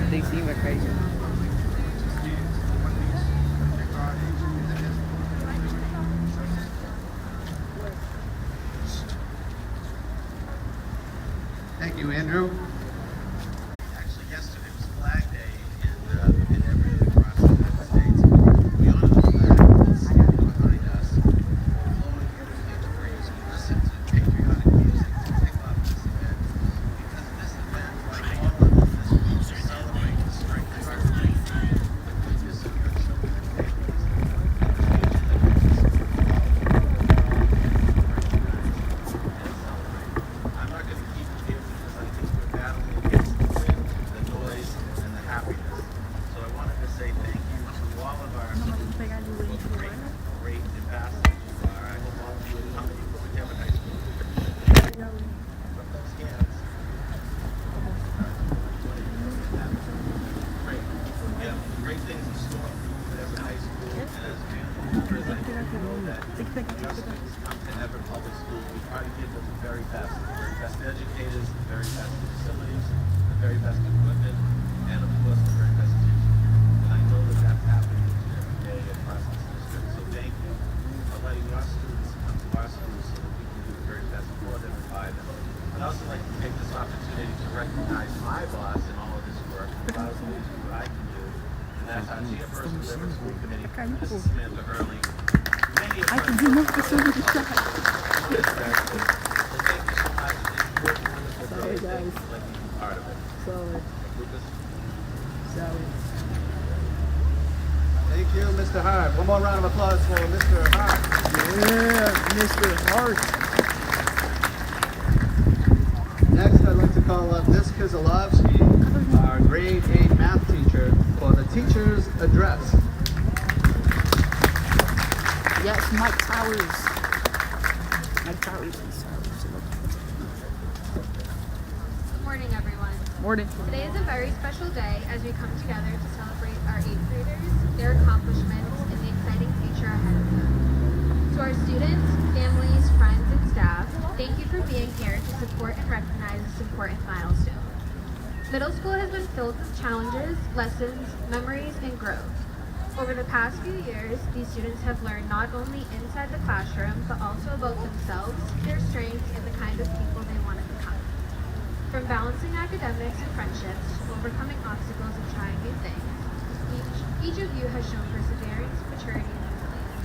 Tem sim, vai cair. Thank you, Andrew. Actually, yesterday was Flag Day in every across the United States. We honor the flag that's behind us, blowing beautifully to praise and listen to patriotic music to kick off this event. Because this event, like all of them this week, will celebrate the strength of our community, the goodness of your children and families, and changing the goodness of all of I'm not going to keep you here because I think we're battling against the wind, the noise, and the happiness. So I wanted to say thank you to all of our great ambassadors you are. I hope all of you, how many go to Whittier High School? From those hands. Great. We have great things in store for you at Everett High School. And as family members, I know that your students come to Everett Public Schools. We try to give them the very best educators, the very best facilities, the very best equipment, and of course the very best teachers. And I know that that's happening each and every day across this district. So thank you for letting our students come to our schools so that we can do the very best for them and by them. I'd also like to take this opportunity to recognize my boss in all of this work, who allows me to do what I can do. And that's our chairperson of the Everett School Committee, Mrs. Samantha Hurley. Many of her can do more for some of the So thank you so much. Sorry, guys. Part of it. Solid. Lucas? Solid. Thank you, Mr. Hart. One more round of applause for Mr. Hart. Yeah, Mr. Hart. Next, I'd like to call up Ms. Kiselovsky, our grade 8 math teacher, for the teacher's address. Yes, Mike Towers. Mike Towers. Good morning, everyone. Morning. Today is a very special day as we come together to celebrate our 8th graders, their accomplishments, and the exciting future ahead of them. To our students, families, friends, and staff, thank you for being here to support and recognize this important milestone. Middle school has been filled with challenges, lessons, memories, and growth. Over the past few years, these students have learned not only inside the classroom, but also about themselves, their strengths, and the kind of people they want to become. From balancing academics and friendships to overcoming obstacles and trying new things, each of you has shown perseverance, maturity, and resilience.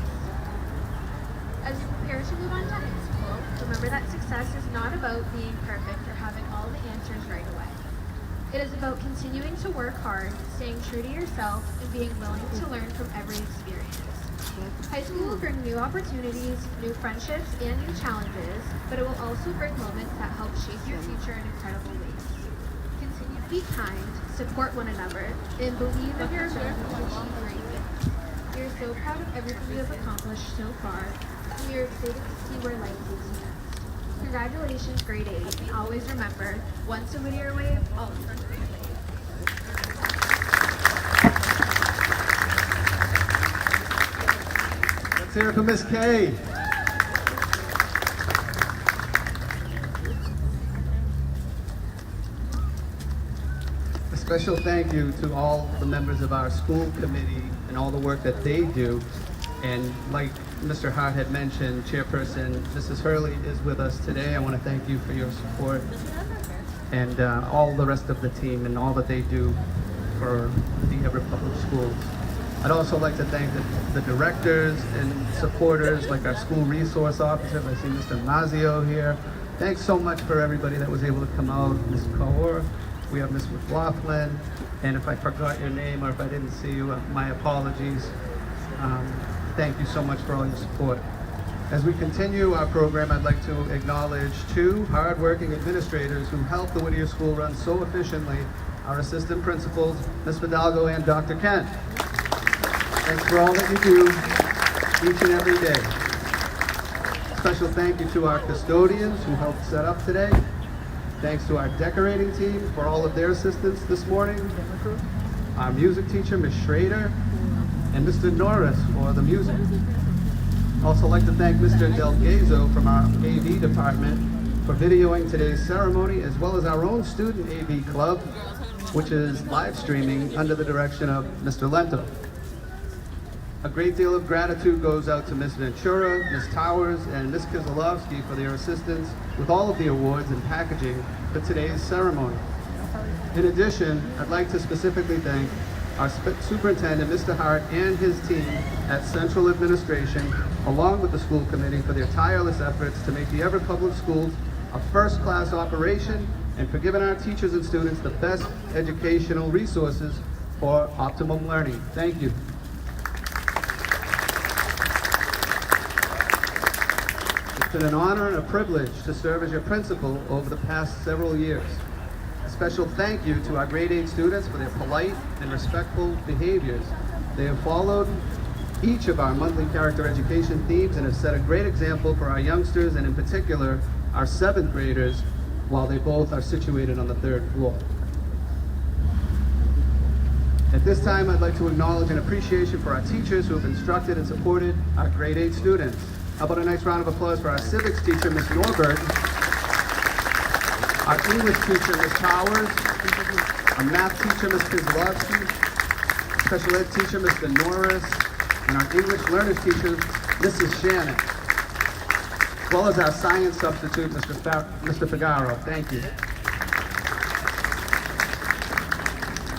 As you prepare to move on to high school, remember that success is not about being perfect or having all the answers right away. It is about continuing to work hard, staying true to yourself, and being willing to learn from every experience. High school will bring new opportunities, new friendships, and new challenges, but it will also bring moments that help shape your future in incredible ways. Continue to be kind, support one another, and believe in your ability to achieve great things. We are so proud of everything you have accomplished so far, and we are excited to see where life takes you next. Congratulations, grade 8, and always remember, once a Whittier wave, always a Whittier wave. Let's hear it for Miss Kay. A special thank you to all the members of our school committee and all the work that they do. And like Mr. Hart had mentioned, Chairperson Mrs. Hurley is with us today. I want to thank you for your support and all the rest of the team and all that they do for the Everett Public Schools. I'd also like to thank the directors and supporters like our school resource officers. I see Mr. Mazio here. Thanks so much for everybody that was able to come out. Ms. Kaur, we have Ms. McLaughlin, and if I forgot your name or if I didn't see you, my apologies. Thank you so much for all your support. As we continue our program, I'd like to acknowledge two hard-working administrators who help the Whittier School run so efficiently, our assistant principals, Ms. Fidalgo and Dr. Kent. Thanks for all that you do each and every day. Special thank you to our custodians who helped set up today. Thanks to our decorating team for all of their assistance this morning. Our music teacher, Ms. Schrader, and Mr. Norris for the music. Also like to thank Mr. Delgazo from our AV department for videoing today's ceremony, as well as our own student AV club, which is live streaming under the direction of Mr. Lento. A great deal of gratitude goes out to Ms. Ventura, Ms. Towers, and Ms. Kizilowski for their assistance with all of the awards and packaging for today's ceremony. In addition, I'd like to specifically thank our superintendent, Mr. Hart, and his team at Central Administration, along with the school committee, for their tireless efforts to make the Everett Public Schools a first-class operation and for giving our teachers and students the best educational resources for optimum learning. Thank you. It's been an honor and a privilege to serve as your principal over the past several years. A special thank you to our grade 8 students for their polite and respectful behaviors. They have followed each of our monthly character education themes and have set a great example for our youngsters, and in particular, our 7th graders, while they both are situated on the 3rd floor. At this time, I'd like to acknowledge an appreciation for our teachers who have instructed and supported our grade 8 students. How about a nice round of applause for our civics teacher, Ms. Norbert, our English teacher, Ms. Towers, our math teacher, Ms. Kizlowski, special ed teacher, Mr. Norris, and our English learners teacher, Mrs. Shannon, as well as our science substitute, Mr. Figaro. Thank you.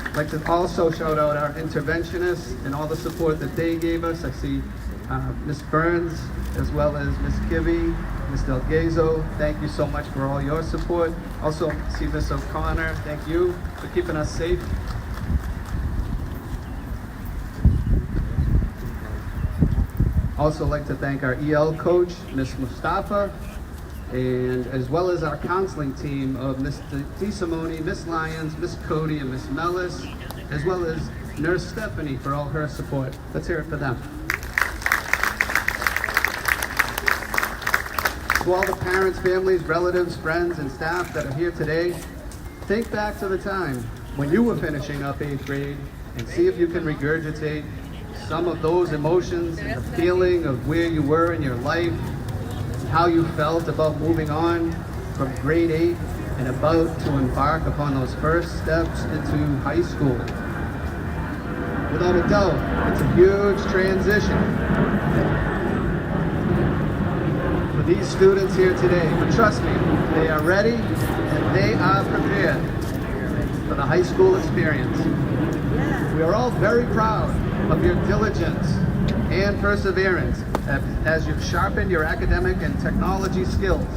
I'd like to also shout out our interventionists and all the support that they gave us. I see Ms. Burns, as well as Ms. Kivy, Ms. Delgazo. Thank you so much for all your support. Also see Ms. O'Connor. Thank you for keeping us safe. Also like to thank our EL coach, Ms. Mustafa, and as well as our counseling team of Ms. DeSimone, Ms. Lyons, Ms. Cody, and Ms. Mellis, as well as Nurse Stephanie for all her support. Let's hear it for them. To all the parents, families, relatives, friends, and staff that are here today, think back to the time when you were finishing up 8th grade and see if you can regurgitate some of those emotions and the feeling of where you were in your life, how you felt about moving on from grade 8 and about to embark upon those first steps into high school. Without a doubt, it's a huge transition for these students here today. But trust me, they are ready and they are prepared for the high school experience. We are all very proud of your diligence and perseverance as you've sharpened your academic and technology skills,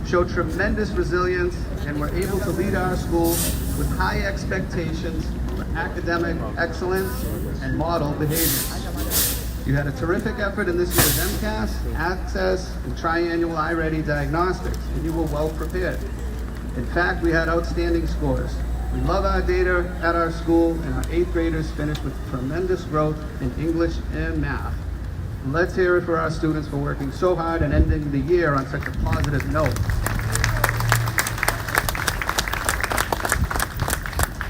show tremendous resilience, and were able to lead our school with high expectations for academic excellence and model behaviors. You had a terrific effort in this year's MCAS, Access, and Triannual iReady diagnostics, and you were well prepared. In fact, we had outstanding scores. We love our data at our school, and our 8th graders finished with tremendous growth in English and math. Let's hear it for our students for working so hard and ending the year on such a positive note.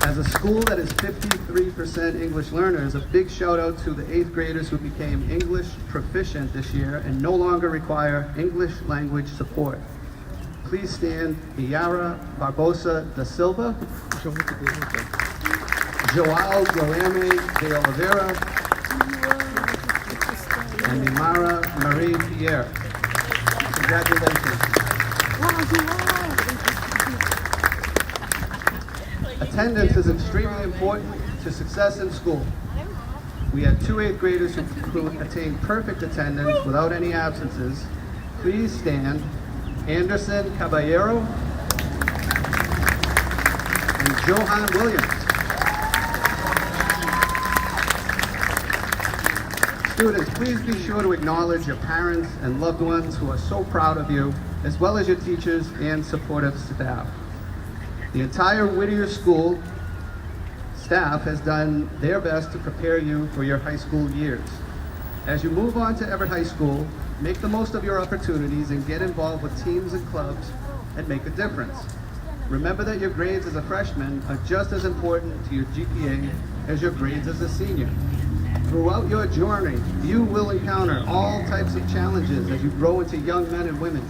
As a school that is 53% English learners, a big shout out to the 8th graders who became English proficient this year and no longer require English language support. Please stand Yara Barbosa da Silva, Joao Guilherme de Oliveira, and Imara Marie Pierre. Congratulations. Attendance is extremely important to success in school. We had 2 8th graders who attained perfect attendance without any absences. Please stand. Anderson Caballero and Johan Williams. Students, please be sure to acknowledge your parents and loved ones who are so proud of you, as well as your teachers and supportive staff. The entire Whittier School staff has done their best to prepare you for your high school years. As you move on to Everett High School, make the most of your opportunities and get involved with teams and clubs and make a difference. Remember that your grades as a freshman are just as important to your GPA as your grades as a senior. Throughout your journey, you will encounter all types of challenges as you grow into young men and women.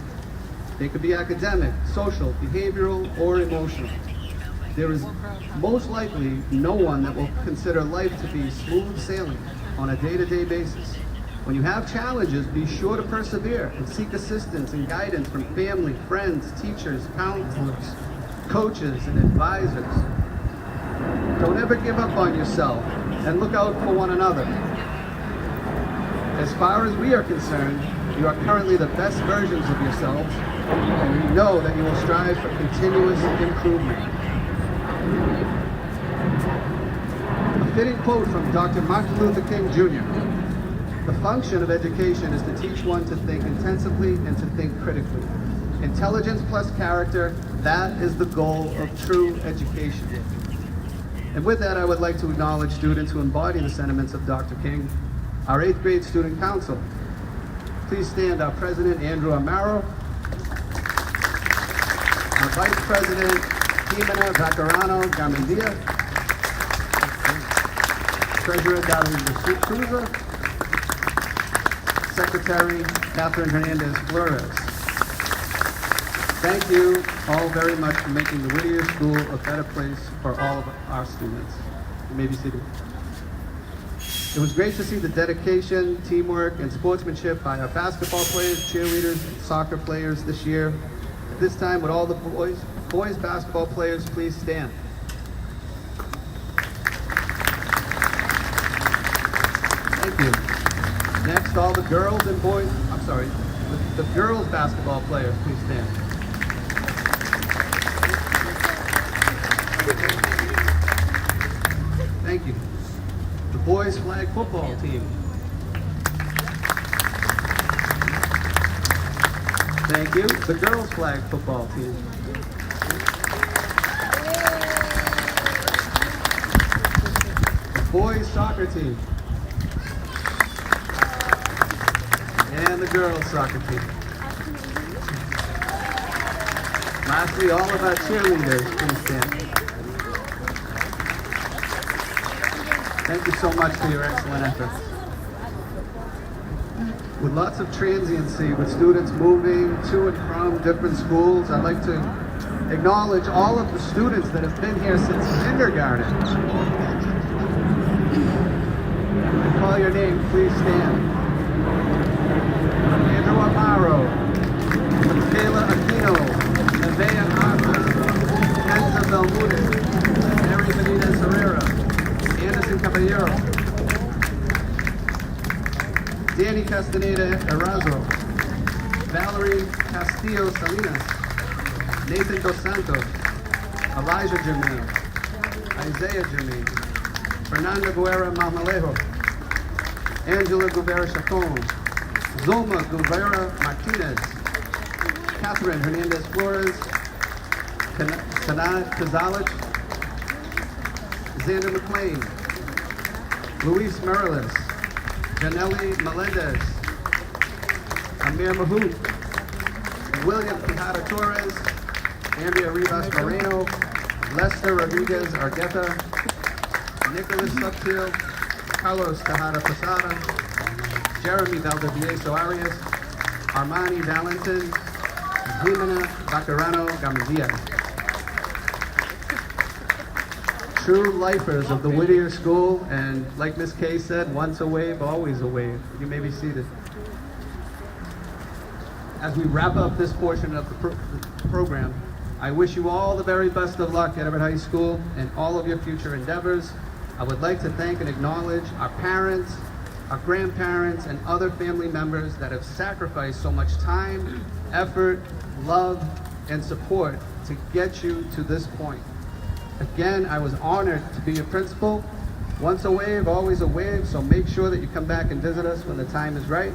They could be academic, social, behavioral, or emotional. There is most likely no one that will consider life to be smooth sailing on a day-to-day basis. When you have challenges, be sure to persevere and seek assistance and guidance from family, friends, teachers, counselors, coaches, and advisors. Don't ever give up on yourself and look out for one another. As far as we are concerned, you are currently the best versions of yourselves, and we know that you will strive for continuous improvement. A fitting quote from Dr. Martin Luther King Jr. The function of education is to teach one to think intensively and to think critically. Intelligence plus character, that is the goal of true education. And with that, I would like to acknowledge students who embody the sentiments of Dr. King, our 8th grade student council. Please stand, our president, Andrew Amaro, our vice president, Jimena Vacarano Garmendia, treasurer, David D'Souza, secretary, Catherine Hernandez Flores. Thank you all very much for making the Whittier School a better place for all of our students. You may be seated. It was great to see the dedication, teamwork, and sportsmanship by our basketball players, cheerleaders, and soccer players this year. At this time, would all the boys basketball players please stand? Thank you. Next, all the girls and boys, the girls basketball players please stand. Thank you. The boys flag football team. Thank you. The girls flag football team. The boys soccer team. And the girls soccer team. Lastly, all of our cheerleaders, please stand. Thank you so much for your excellent efforts. With lots of transiency, with students moving to and from different schools, I'd like to acknowledge all of the students that have been here since kindergarten. When I call your name, please stand. Andrew Amaro, Michaela Aquino, Nevaeh Arthur, Kenza Belmudez, Mary Benitez Herrera, Anderson Caballero, Danny Castaneda Erazo, Valerie Castillo Salinas, Nathan Dos Santos, Elijah Jermaine, Isaiah Jermaine, Fernanda Guerra Malmalejo, Angela Guevara Chacon, Zoma Guevara Martinez, Catherine Hernandez Flores, Sanad Kazalich, Xander McLean, Luis Morales, Janelle Melendez, Amir Mahout, William Quijada Torres, Andrea Rivas Moreno, Lester Rodriguez Argueta, Nicholas Subtil, Carlos Tejada Posada, Jeremy Valdivieso Arias, Armani Valentin, Jimena Vacarano Garmendia. True lifers of the Whittier School, and like Miss Kay said, once a wave, always a wave. You may be seated. As we wrap up this portion of the program, I wish you all the very best of luck at Everett High School and all of your future endeavors. I would like to thank and acknowledge our parents, our grandparents, and other family members that have sacrificed so much time, effort, love, and support to get you to this point. Again, I was honored to be your principal. Once a wave, always a wave, so make sure that you come back and visit us when the time is right.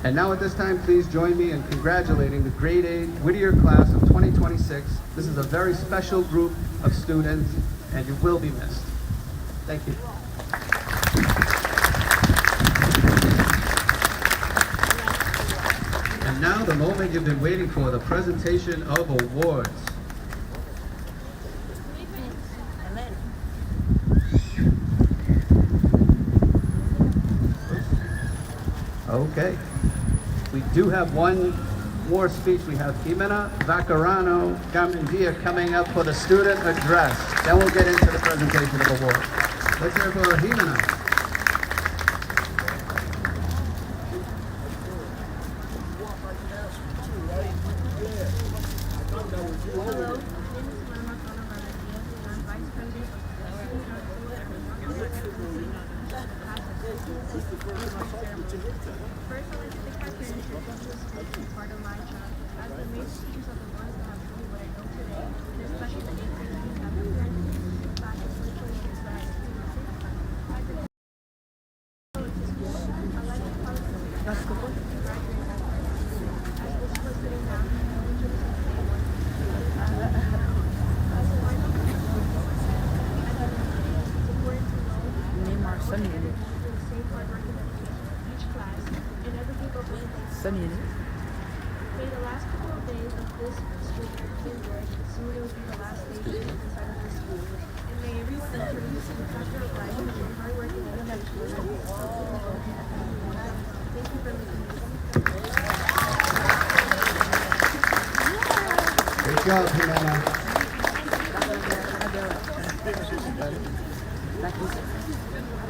And now at this time, please join me in congratulating the grade 8 Whittier class of 2026. This is a very special group of students, and you will be missed. Thank you. And now the moment you've been waiting for, the presentation of awards. Okay. We do have one more speech, we have Jimena Vacarano Garmendia coming up for the student address. Then we'll get into the presentation of awards. Let's hear for Jimena. Hello, my name is Mama Kona Valencia, and I'm Vice President of the First, I'd like to thank my parents for making this school to be part of my job, as the main teachers are the ones that have taught me what I know today, and especially the 8th grade teachers that have been back in 2026 that I experienced. I'd like to school. I'd like to call it to graduate as this was sitting down and I introduced Neymar, sunny in it. each class and never give up anything. Sunny in it. May the last couple of days of this school year be good, soon it will be the last day inside of the school. And may everyone introduce the chapter of life and show hard work and dedication. Thank you for listening. Great job, Jimena.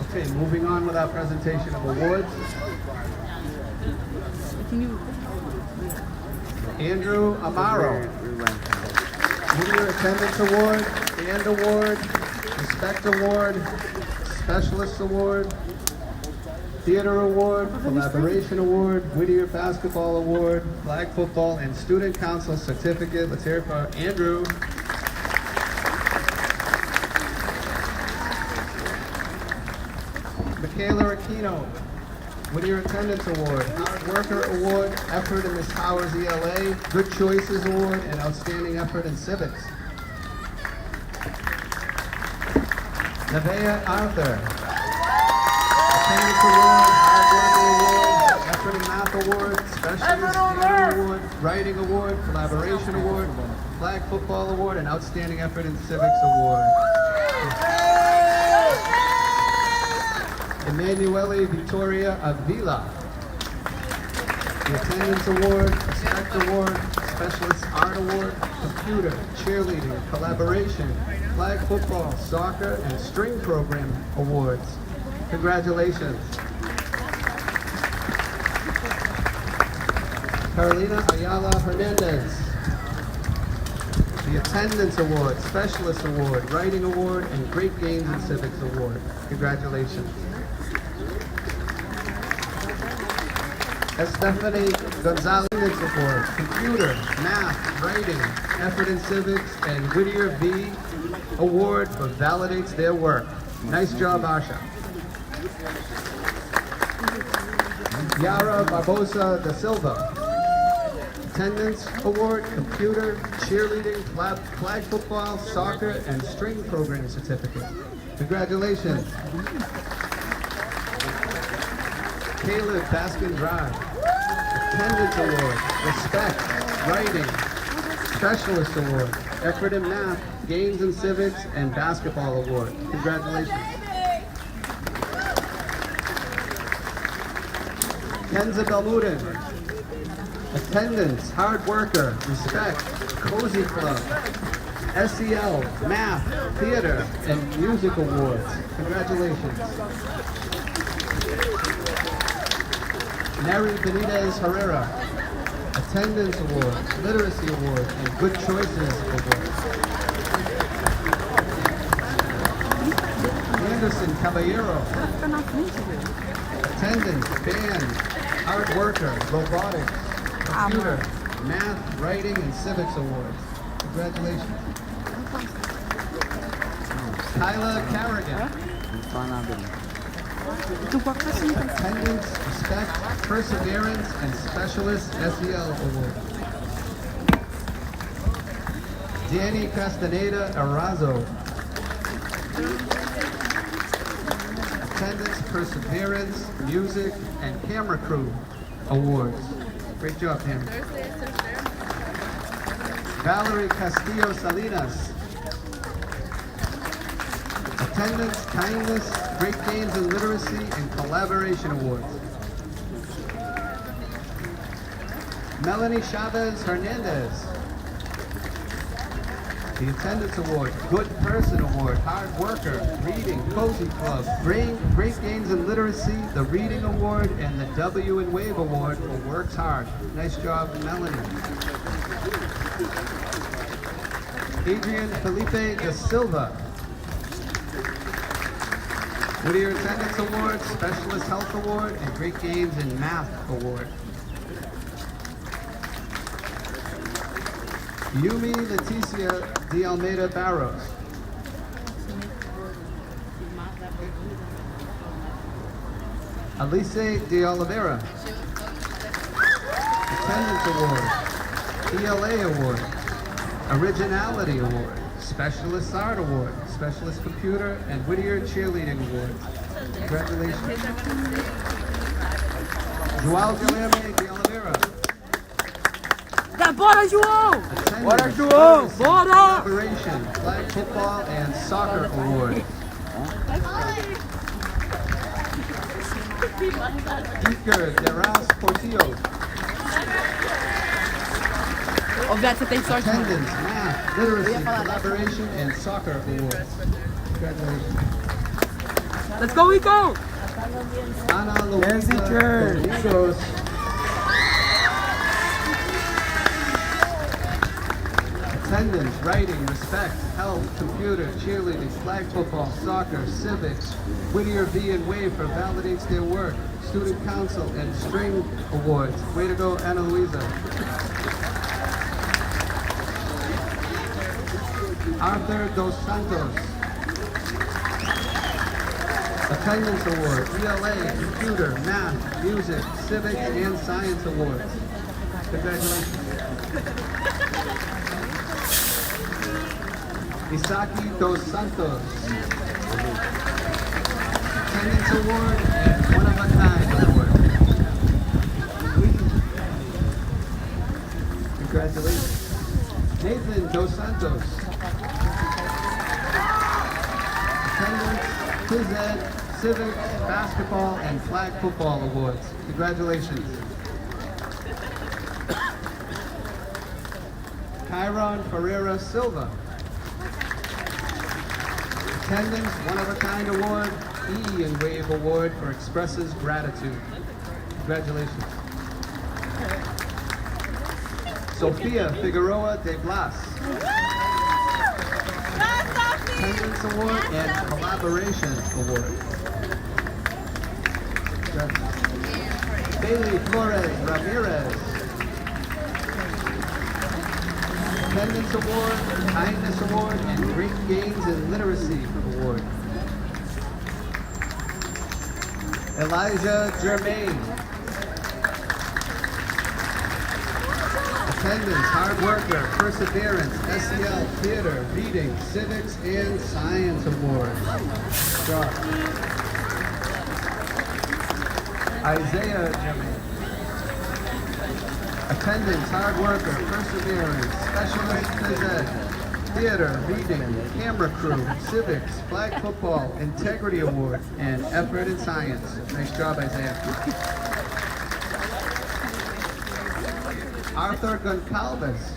Okay, moving on with our presentation of awards. Can you? Andrew Amaro. Whittier Attendance Award, Band Award, Respect Award, Specialist Award, Theater Award, Collaboration Award, Whittier Basketball Award, Flag Football, and Student Council Certificate. Let's hear it for Andrew. Michaela Aquino, Whittier Attendance Award, Hard Worker Award, Effort in Miss Howard's ELA, Good Choices Award, and Outstanding Effort in Civics. Nevaeh Arthur, Attendance Award, Hard Worker Award, Effort in Math Award, Specialist Theater Award, Writing Award, Collaboration Award, Flag Football Award, and Outstanding Effort in Civics Award. Emanuele Victoria Avila, the Attendance Award, Respect Award, Specialist Art Award, Computer, Cheerleading, Collaboration, Flag Football, Soccer, and String Program Awards. Congratulations. Carolina Ayala Hernandez, the Attendance Award, Specialist Award, Writing Award, and Great Games in Civics Award. Congratulations. Stephanie Gonzalez Award, Computer, Math, Writing, Effort in Civics, and Whittier V Award for validates their work. Nice job, Asha. Yara Barbosa da Silva, Attendance Award, Computer, Cheerleading, Flag Football, Soccer, and String Program Certificate. Congratulations. Caleb Baskin Drive, Attendance Award, Respect, Writing, Specialist Award, Effort in Math, Games in Civics, and Basketball Award. Congratulations. Kenza Belmudin, Attendance, Hard Worker, Respect, Cozy Club, SEL, Math, Theater, and Music Awards. Congratulations. Neri Benitez Herrera, Attendance Award, Literacy Award, and Good Choices Award. Anderson Caballero, Attendance, Band, Hard Worker, Robotics, Computer, Math, Writing, and Civics Awards. Congratulations. Kyla Carrigan, Attendance, Respect, Perseverance, and Specialist SEL Award. Danny Castaneda Arazo, Attendance, Perseverance, Music, and Camera Crew Awards. Great job, Pam. Valerie Castillo Salinas, Attendance, Kindness, Great Games in Literacy, and Collaboration Awards. Melanie Chavez Hernandez. The Attendance Award, Good Person Award, Hard Worker, Reading, Cozy Club, Great Gains in Literacy, the Reading Award, and the W and Wave Award for Works Hard. Nice job, Melanie. Adrian Felipe da Silva. Whittier Attendance Award, Specialist Health Award, and Great Gains in Math Award. Yumi Leticia de Almeida Barros. Alice de Oliveira. Attendance Award. ELA Award. Originality Award. Specialist Art Award. Specialist Computer and Whittier Cheerleading Award. Congratulations. João Guilherme de Oliveira. Bora, João! Bora, João! Bora! Collaboration, Flag Football and Soccer Award. Iker Deras Portillo. Ô, Beto, você tem sorte, mano. Attendance, Math, Literacy, Collaboration and Soccer Awards. Congratulations. Let's go, Rico! Ana Luisa Domingos. Attendance, writing, respect, health, computer, cheerleading, flag football, soccer, civics, Whittier V and Wave for validates their work, student council, and string awards. Way to go, Ana Luisa. Arthur Dos Santos. Attendance Award, ELA, Computer, Math, Music, Civics, and Science Awards. Congratulations. Isaki Dos Santos. Attendance Award and One of a Kind Award. Congratulations. Nathan Dos Santos. Attendance, Phys Ed, Civics, Basketball, and Flag Football Awards. Congratulations. Kyron Ferreira Silva. Attendance, One of a Kind Award, E and Wave Award for expresses gratitude. Congratulations. Sofia Figueroa de Blas. Attendance Award and Collaboration Award. Bailey Flores Ramirez. Attendance Award, Kindness Award, and Great Gains in Literacy Award. Elijah Germain. Attendance, Hard Worker, Perseverance, SEL, Theater, Reading, Civics, and Science Award. Good job. Isaiah Germain. Attendance, Hard Worker, Perseverance, Specialist Phys Ed, Theater, Reading, Camera Crew, Civics, Flag Football, Integrity Award, and Effort in Science. Nice job, Isaiah. Arthur Goncalves.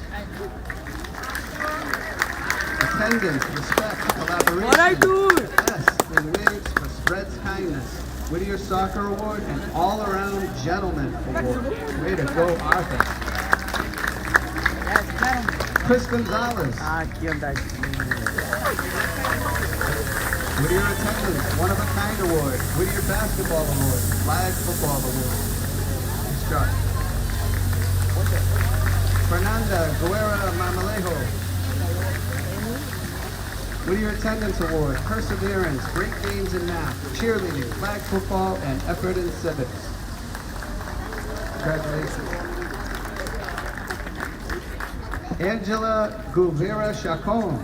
Attendance, Respect, Collaboration. What I do? S in Waves for Spreads Kindness. Whittier Soccer Award and All Around Gentleman Award. Way to go, Arthur. Chris Gonzalez. Aqui andar de Whittier Attendance, One of a Kind Award. Whittier Basketball Award. Flag Football Award. Nice job. Fernanda Guerra Marmolejo. Whittier Attendance Award, Perseverance, Great Gains in Math, Cheerleading, Flag Football, and Effort in Civics. Congratulations. Angela Guvera Chacon.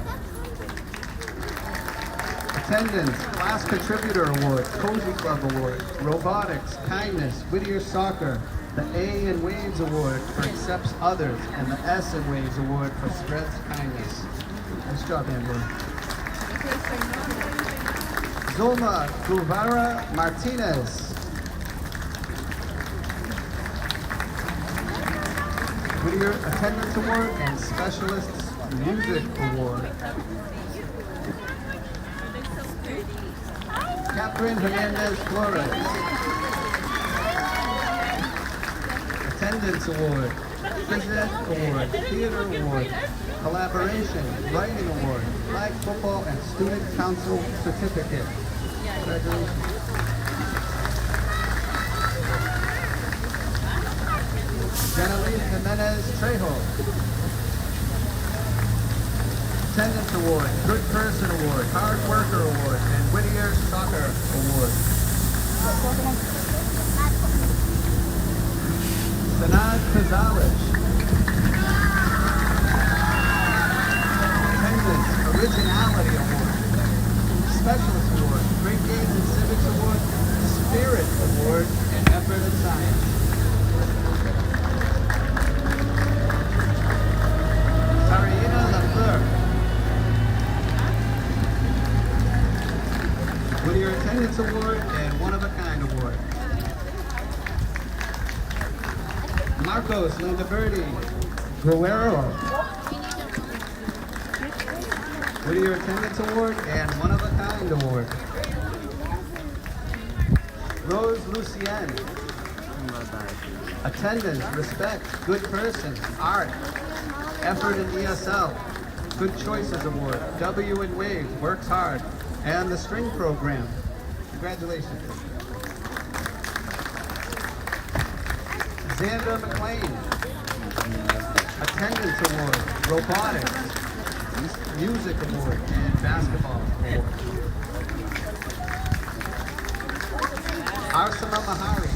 Attendance, Class Contributor Award, Cozy Club Award, Robotics, Kindness, Whittier Soccer, the A in Waves Award for Accepts Others, and the S in Waves Award for Spreads Kindness. Nice job, Angela. Zulma Guevara Martinez. Whittier Attendance Award and Specialists Music Award. Catherine Hernandez Flores. Attendance Award, Physics Award, Theater Award, Collaboration, Writing Award, Flag Football and Student Council Certificate. Congratulations. Genevieve Jimenez Trejo. Attendance Award, Good Person Award, Hard Worker Award, and Whittier Soccer Award. Sanad Kazalic. Attendance, Originality Award, Specialist Award, Great Games and Civics Award, Spirit Award, and Effort in Science. Sarina Lafleur. Whittier Attendance Award and One of a Kind Award. Marcos Lindaberti Guerrero. Whittier Attendance Award and One of a Kind Award. Rose Lucien. Attendance, Respect, Good Person, Art, Effort in ESL, Good Choices Award, W in Waves, Works Hard, and the String Program. Congratulations. Xander McLean. Attendance Award, Robotics, Music Award, and Basketball Award. Arsama Mahari.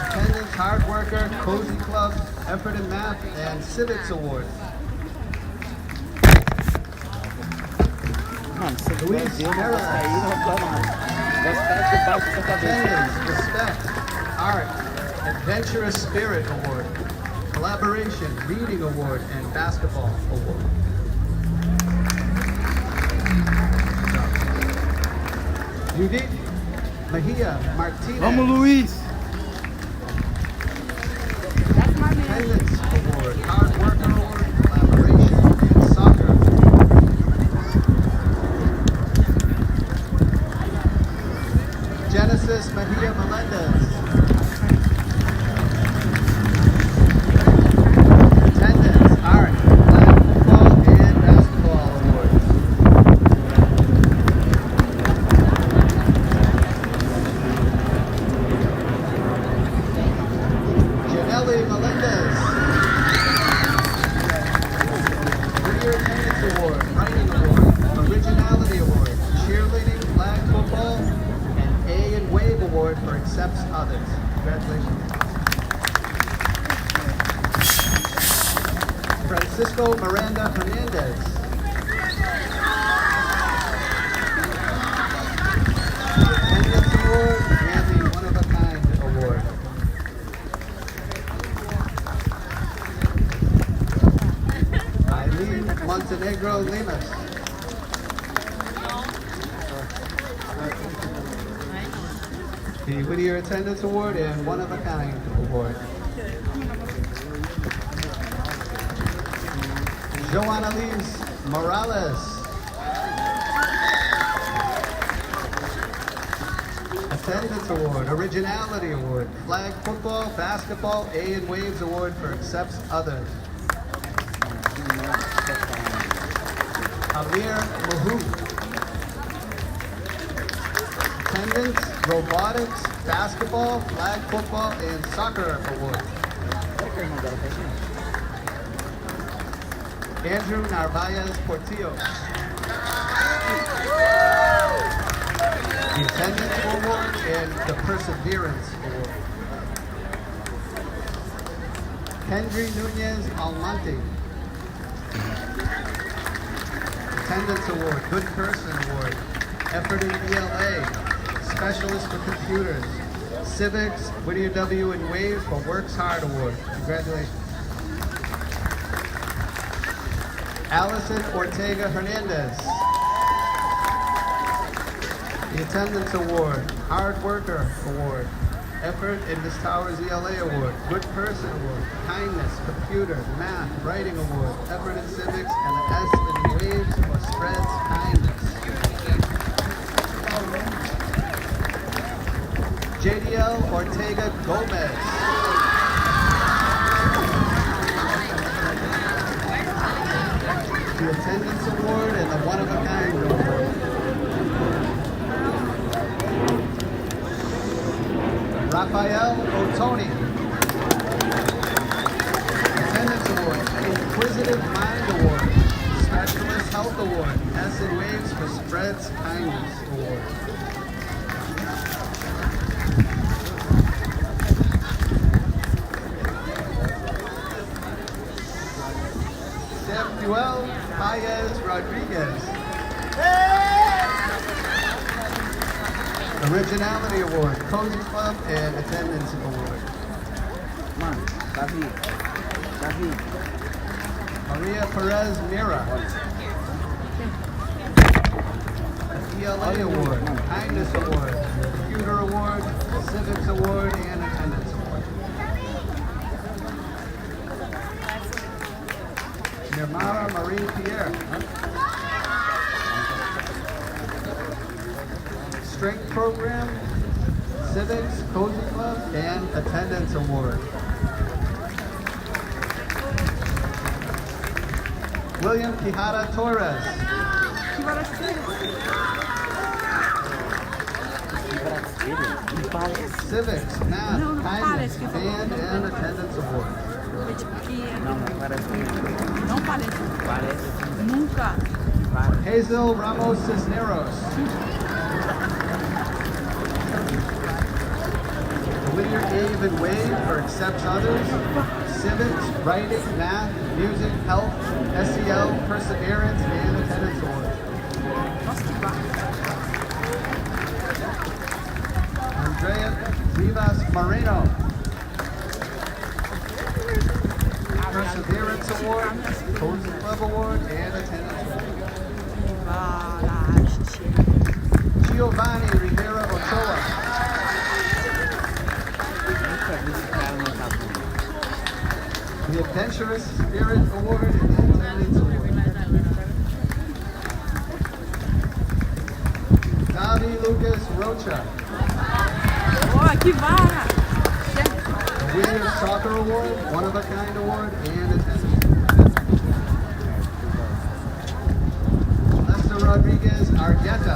Attendance, Hard Worker, Cozy Club, Effort in Math, and Civics Award. Luis Perez. Attendance, Respect, Art, Adventurous Spirit Award, Collaboration, Reading Award, and Basketball Award. Judith Mejia Martinez. Vamos, Luis. Attendance Award, Hard Worker Award, Collaboration, and Soccer. Genesis Mejia Melendez. Attendance, Art, Flag Football, and Basketball Awards. Janelle Melendez. Whittier Attendance Award, Writing Award, Originality Award, Cheerleading, Flag Football, and A and Wave Award for Accepts Others. Congratulations. Francisco Miranda Hernandez. The Attendance Award and the One of a Kind Award. Eileen Montenegro Limas. The Whittier Attendance Award and One of a Kind Award. Joanna Lise Morales. Attendance Award, Originality Award, Flag Football, Basketball, A and Waves Award for Accepts Others. Amir Mahou. Attendance, Robotics, Basketball, Flag Football, and Soccer Award. Andrew Narvaez Portillo. The Attendance Award and the Perseverance Award. Kendry Nunez Almonte. Attendance Award, Good Person Award, Effort in ELA, Specialist for Computers, Civics, Whittier W and Waves for Works Hard Award. Congratulations. Allison Ortega Hernandez. The Attendance Award, Hard Worker Award, Effort in Miss Towers ELA Award, Good Person Award, Kindness, Computer, Math, Writing Award, Effort in Civics, and the S in Waves or Spreads Kindness. JDL Ortega Gomez. The Attendance Award and the One of a Kind Award. Raphael Otoni. Attendance Award, Inquisitive Mind Award, Specialist Health Award, S in Waves for Spreads Kindness Award. Samuel Paez Rodriguez. Originality Award, Cozy Club, and Attendance Award. Man, David. Maria Perez Mira. ELA Award, Kindness Award, Computer Award, Civics Award, and Attendance Award. Nirmala Marie Pierre. Strength Program, Civics, Cozy Club, and Attendance Award. William Quijada Torres. Civics, Math, Kindness, Band, and Attendance Award. Não parece. Nunca. Hazel Ramos Cisneros. Whittier Ave and Wave for Accepts Others. Civics, Writing, Math, Music, Health, SEL, Perseverance, and Attendance Award. Andrea Rivas Moreno. Perseverance Award, Cozy Club Award, and Attendance Award. Giovanni Rivera Ochoa. The Adventurous Spirit Award and the Attendance Award. Davi Lucas Rocha. Oh, que vara! The Whittier Soccer Award, One of a Kind Award, and Attendance. Lester Rodriguez Argueta.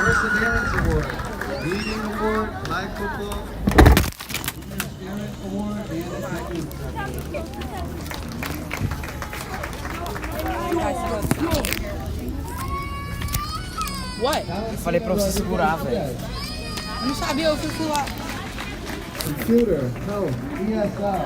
Perseverance Award, Reading Award, Life Football, Spirit Award, and Attendance What? Falei pra você segurar, velho. Eu não sabia, eu fui lá. Computer, Health, ESL.